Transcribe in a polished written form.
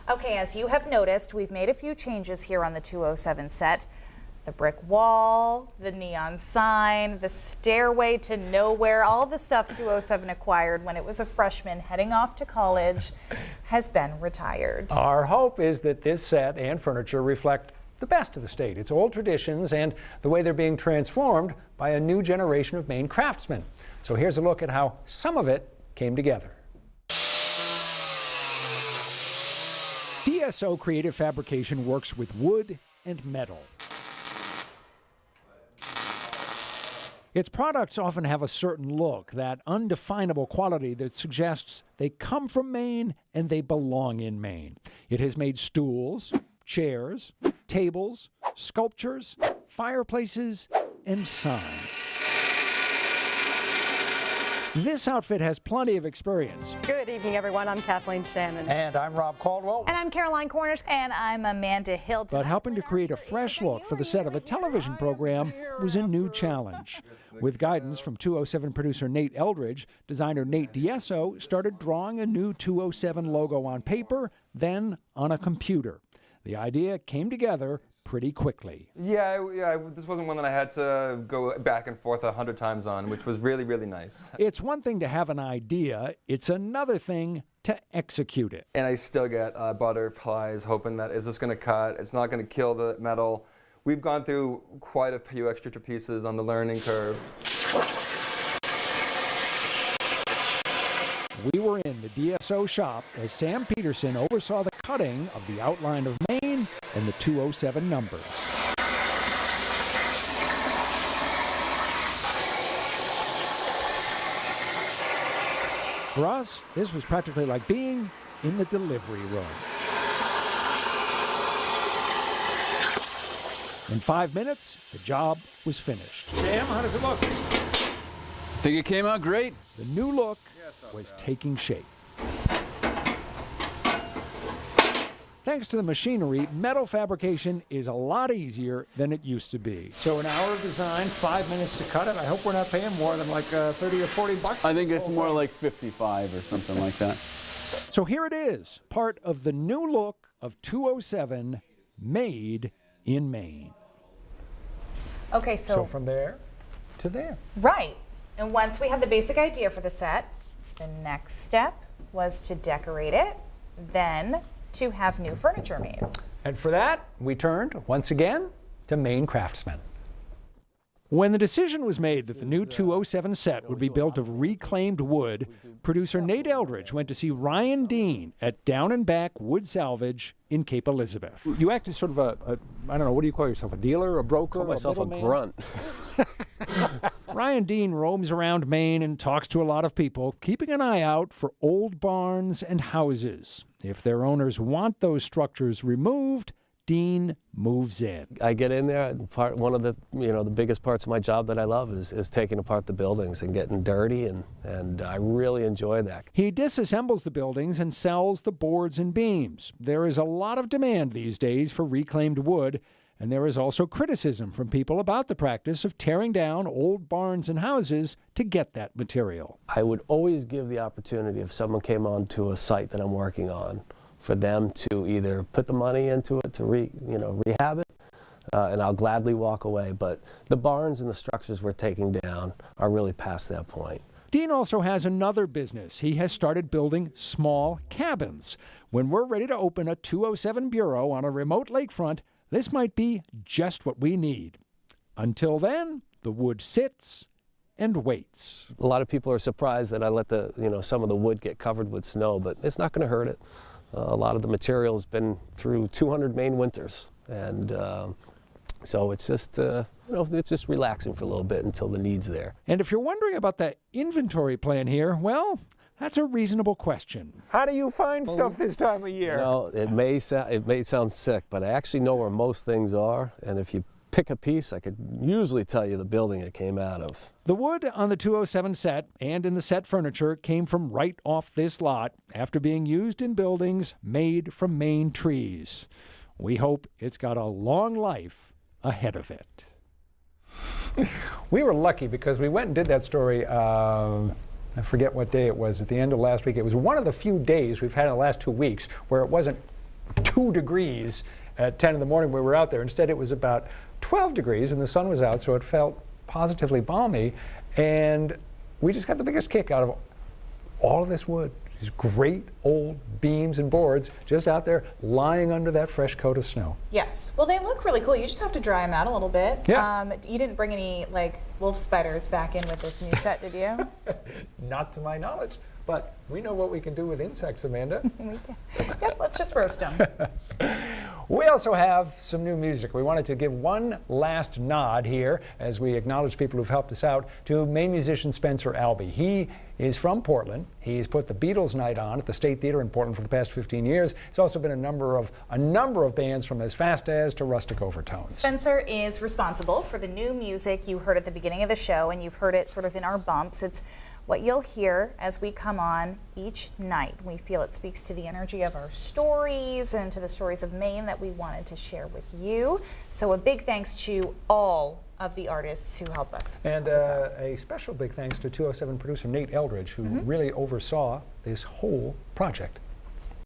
Okay, as you have noticed, we've made a few changes here on the 207 set. The brick wall, the neon sign, the stairway to nowhere, all the stuff 207 acquired when it was a freshman heading off to college has been retired. Our hope is that this set and furniture reflect the best of the state, its old traditions, and the way they're being transformed by a new generation of Maine craftsmen. So here's a look at how some of it came together. DSO Creative Fabrication works with wood and metal. Its products often have a certain look, that undefinable quality that suggests they come from Maine and they belong in Maine. It has made stools, chairs, tables, sculptures, fireplaces, and signs. This outfit has plenty of experience. Good evening, everyone. I'm Kathleen Shannon. And I'm Rob Caldwell. And I'm Caroline Cornish. And I'm Amanda Hilton. But helping to create a fresh look for the set of a television program was a new challenge. With guidance from 207 producer Nate Eldridge, designer Nate DSO started drawing a new 207 logo on paper, then on a computer. The idea came together pretty quickly. Yeah, this wasn't one that I had to go back and forth 100 times on, which was really, really nice. It's one thing to have an idea, it's another thing to execute it. And I still get butterflies hoping that, is this going to cut? It's not going to kill the metal. We've gone through quite a few extra pieces on the learning curve. We were in the DSO shop as Sam Peterson oversaw the cutting of the outline of Maine and the 207 numbers. For us, this was practically like being in the delivery room. In 5 minutes, the job was finished. Sam, how does it look? I think it came out great. The new look was taking shape. Thanks to the machinery, metal fabrication is a lot easier than it used to be. So an hour of design, 5 minutes to cut it. I hope we're not paying more than like 30 or 40 bucks. I think it's more like 55 or something like that. So here it is, part of the new look of 207, made in Maine. Okay, So from there to there. right. And once we had the basic idea for the set, the next step was to decorate it, then to have new furniture made. And for that, we turned, once again, to Maine craftsmen. When the decision was made that the new 207 set would be built of reclaimed wood, producer Nate Eldridge went to see Ryan Dean at Down and Back Wood Salvage in Cape Elizabeth. You act as sort of I don't know, what do you call yourself, a dealer, a broker? I call myself a grunt. Ryan Dean roams around Maine and talks to a lot of people, keeping an eye out for old barns and houses. If their owners want those structures removed, Dean moves in. I get in there. One of the the biggest parts of my job that I love is taking apart the buildings and getting dirty, and I really enjoy that. He disassembles the buildings and sells the boards and beams. There is a lot of demand these days for reclaimed wood, and there is also criticism from people about the practice of tearing down old barns and houses to get that material. I would always give the opportunity if someone came onto a site that I'm working on, for them to either put the money into it to rehab it, and I'll gladly walk away. But the barns and the structures we're taking down are really past that point. Dean also has another business. He has started building small cabins. When we're ready to open a 207 bureau on a remote lakefront, this might be just what we need. Until then, the wood sits and waits. A lot of people are surprised that I let some of the wood get covered with snow, but it's not going to hurt it. A lot of the material's been through 200 Maine winters, and so it's just it's just relaxing for a little bit until the need's there. And if you're wondering about the inventory plan here, well, that's a reasonable question. How do you find stuff this time of year? It may sound sick, but I actually know where most things are, and if you pick a piece, I could usually tell you the building it came out of. The wood on the 207 set and in the set furniture came from right off this lot after being used in buildings made from Maine trees. We hope it's got a long life ahead of it. We were lucky because we went and did that story, I forget what day it was, at the end of last week. It was one of the few days we've had in the last 2 weeks where it wasn't 2 degrees at 10 in the morning when we were out there. Instead, it was about 12 degrees and the sun was out, so it felt positively balmy. And we just got the biggest kick out of all of this wood. These great old beams and boards just out there lying under that fresh coat of snow. Yes. Well, they look really cool. You just have to dry them out a little bit. Yeah. You didn't bring any like wolf spiders back in with this new set, did you? Not to my knowledge, but we know what we can do with insects, Amanda. We can. Yep, let's just roast them. We also have some new music. We wanted to give one last nod here as we acknowledge people who've helped us out to Maine musician Spencer Albee. He is from Portland. He's put the Beatles night on at the State Theater in Portland for the past 15 years. He's also been a number of bands from As Fast As to Rustic Overtones. Spencer is responsible for the new music you heard at the beginning of the show, and you've heard it sort of in our bumps. It's what you'll hear as we come on each night. We feel it speaks to the energy of our stories and to the stories of Maine that we wanted to share with you. So a big thanks to all of the artists who help us. And a special big thanks to 207 producer Nate Eldridge, who really oversaw this whole project.